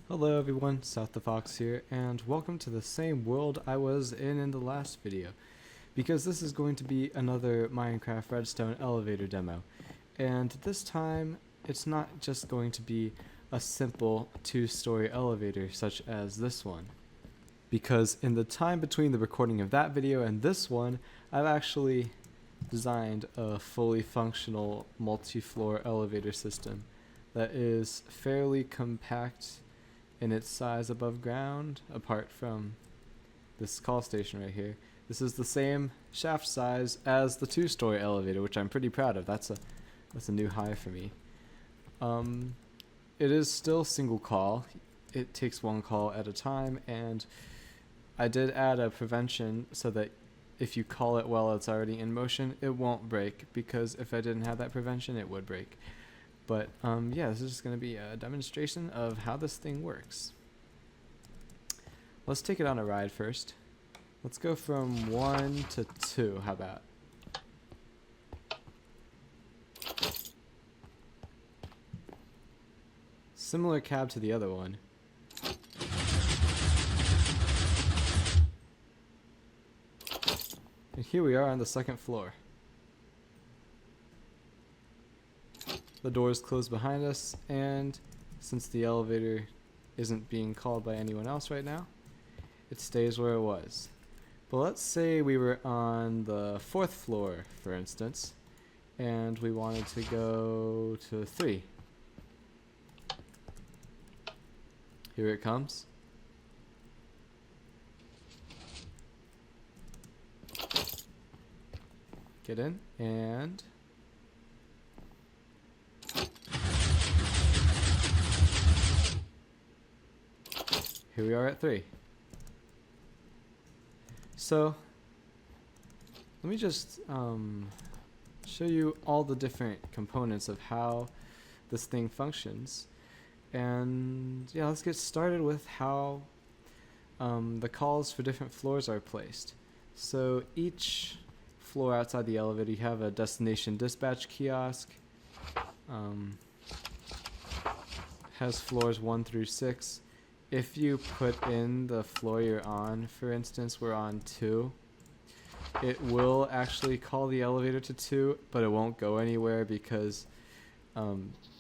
Hello everyone, South the Fox here, and welcome to the same world I was in the last video, because this is going to be another Minecraft Redstone elevator demo, and this time it's not just going to be a simple two-story elevator such as this one, because in the time between the recording of that video and this one, I've actually designed a fully functional multi-floor elevator system that is fairly compact in its size above ground, apart from this call station right here. This is the same shaft size as the two-story elevator, which I'm pretty proud of. That's a new high for me. It is still single call. It takes one call at a time, and I did add a prevention so that if you call it while it's already in motion, it won't break, because if I didn't have that prevention, it would break. But yeah, this is just going to be a demonstration of how this thing works. Let's take it on a ride first. Let's go from 1 to 2, how about? Similar cab to the other one. And here we are on the second floor. The doors close behind us, and since the elevator isn't being called by anyone else right now, it stays where it was. But let's say we were on the 4th floor, for instance, and we wanted to go to 3. Here it comes. Get in, and here we are at 3. So let me just show you all the different components of how this thing functions. And yeah, let's get started with how the calls for different floors are placed. So each floor outside the elevator, you have a destination dispatch kiosk. Has floors 1 through 6. If you put in the floor you're on, for instance, we're on 2, it will actually call the elevator to 2, but it won't go anywhere because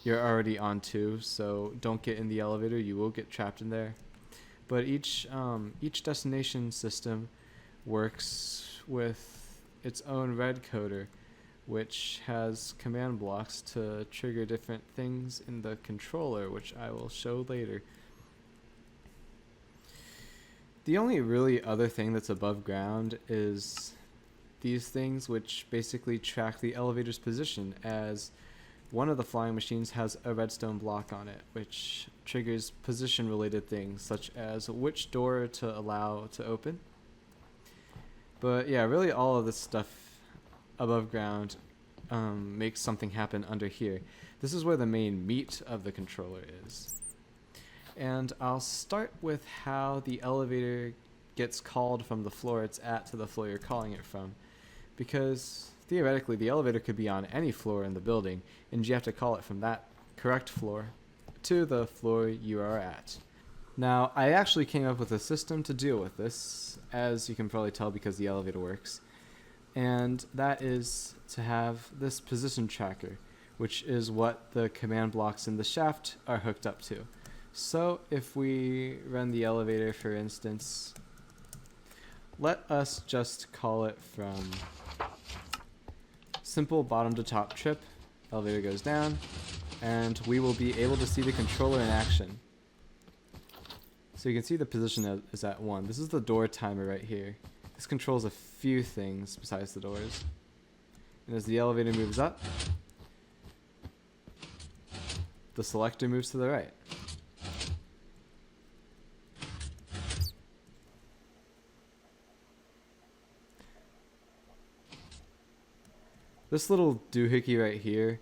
you're already on 2, so don't get in the elevator, you will get trapped in there. But each destination system works with its own red coder, which has command blocks to trigger different things in the controller, which I will show later. The only really other thing that's above ground is these things, which basically track the elevator's position, as one of the flying machines has a redstone block on it, which triggers position-related things, such as which door to allow to open. But yeah, really all of this stuff above ground makes something happen under here. This is where the main meat of the controller is. And I'll start with how the elevator gets called from the floor it's at to the floor you're calling it from. Because theoretically, the elevator could be on any floor in the building, and you have to call it from that correct floor to the floor you are at. Now, I actually came up with a system to deal with this, as you can probably tell because the elevator works. And that is to have this position tracker, which is what the command blocks in the shaft are hooked up to. So if we run the elevator, for instance, let us just call it from simple bottom to top trip. Elevator goes down, and we will be able to see the controller in action. So you can see the position is at 1. This is the door timer right here. This controls a few things besides the doors. And as the elevator moves up, the selector moves to the right. This little doohickey right here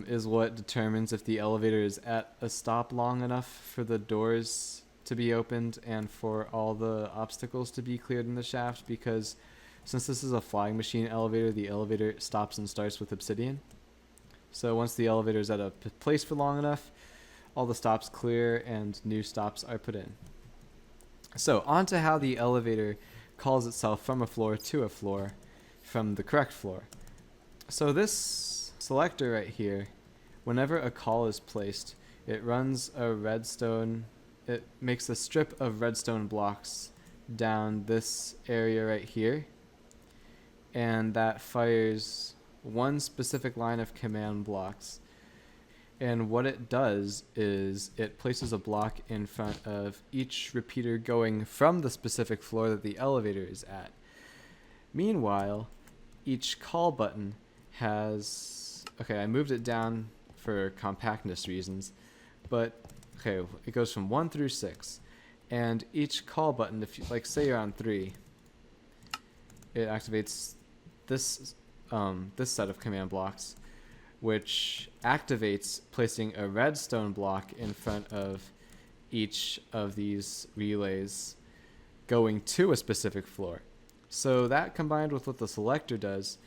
is what determines if the elevator is at a stop long enough for the doors to be opened and for all the obstacles to be cleared in the shaft, because since this is a flying machine elevator, the elevator stops and starts with obsidian. So once the elevator is at a place for long enough, all the stops clear and new stops are put in. So on to how the elevator calls itself from a floor to a floor from the correct floor. So this selector right here, whenever a call is placed, it runs a redstone, it makes a strip of redstone blocks down this area right here, and that fires one specific line of command blocks. And what it does is it places a block in front of each repeater going from the specific floor that the elevator is at. Meanwhile, each call button has, okay, I moved it down for compactness reasons, but okay, it goes from 1 through 6, and each call button, if you, like, say you're on 3, it activates this this set of command blocks, which activates placing a redstone block in front of each of these relays going to a specific floor. So that, combined with what the selector does,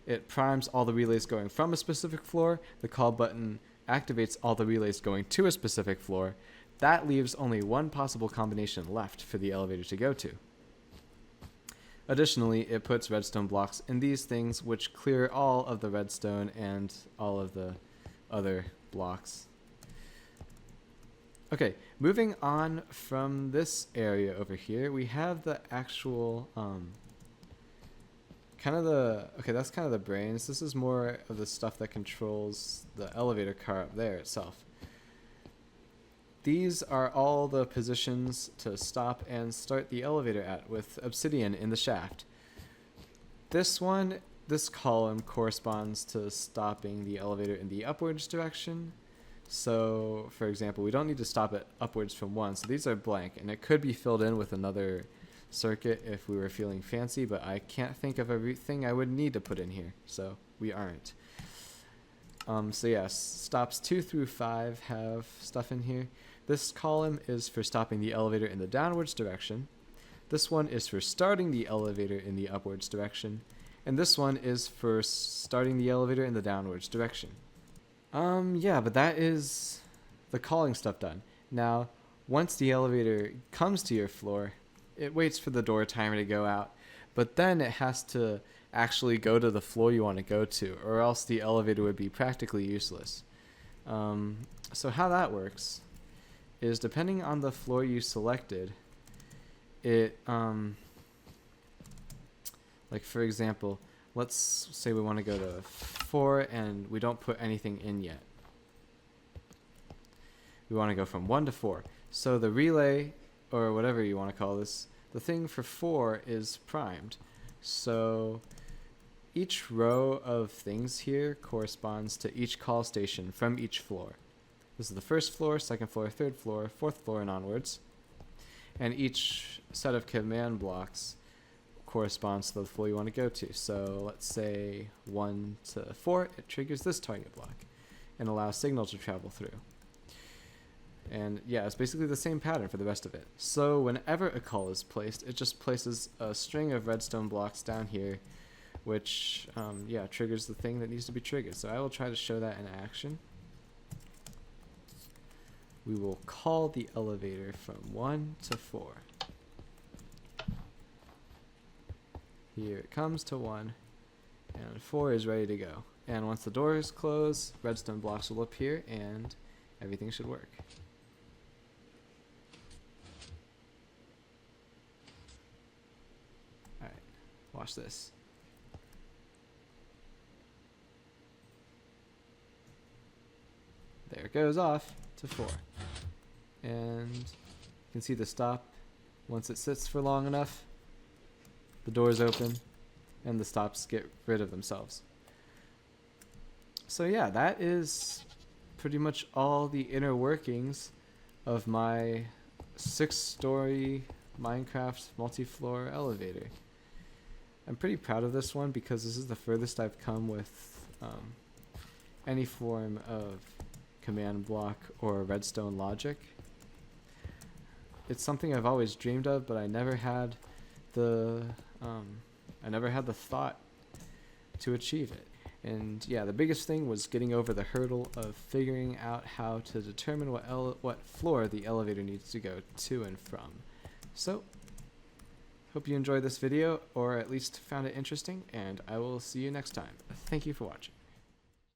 it primes all the relays going from a specific floor. The call button activates all the relays going to a specific floor. That leaves only one possible combination left for the elevator to go to. Additionally, it puts redstone blocks in these things, which clear all of the redstone and all of the other blocks. Okay, moving on from this area over here, we have the actual that's kind of the brains. This is more of the stuff that controls the elevator car up there itself. These are all the positions to stop and start the elevator at, with obsidian in the shaft. This column corresponds to stopping the elevator in the upwards direction. So, for example, we don't need to stop it upwards from 1, so these are blank, and it could be filled in with another circuit if we were feeling fancy, but I can't think of everything I would need to put in here, so we aren't. So yes, stops 2 through 5 have stuff in here. This column is for stopping the elevator in the downwards direction. This one is for starting the elevator in the upwards direction. And this one is for starting the elevator in the downwards direction. Yeah, but that is the calling stuff done. Now, once the elevator comes to your floor, it waits for the door timer to go out, but then it has to actually go to the floor you want to go to, or else the elevator would be practically useless. So how that works is, depending on the floor you selected, it, like for example, let's say we want to go to 4 and we don't put anything in yet. We want to go from 1 to 4. So the relay, or whatever you want to call this, the thing for 4 is primed. So each row of things here corresponds to each call station from each floor. This is the first floor, second floor, third floor, fourth floor, and onwards. And each set of command blocks corresponds to the floor you want to go to. So let's say 1 to 4, it triggers this target block and allows signal to travel through. And yeah, it's basically the same pattern for the rest of it. So whenever a call is placed, it just places a string of redstone blocks down here, which triggers the thing that needs to be triggered. So I will try to show that in action. We will call the elevator from 1 to 4. Here it comes to 1, and 4 is ready to go. And once the doors close, redstone blocks will appear, and everything should work. Alright, watch this. There it goes off to 4. And you can see the stop. Once it sits for long enough, the doors open and the stops get rid of themselves. So yeah, that is pretty much all the inner workings of my 6-story Minecraft multi-floor elevator. I'm pretty proud of this one because this is the furthest I've come with any form of command block or redstone logic. It's something I've always dreamed of, but I never had the thought to achieve it. And yeah, the biggest thing was getting over the hurdle of figuring out how to determine what floor the elevator needs to go to and from. So, hope you enjoyed this video, or at least found it interesting, and I will see you next time. Thank you for watching.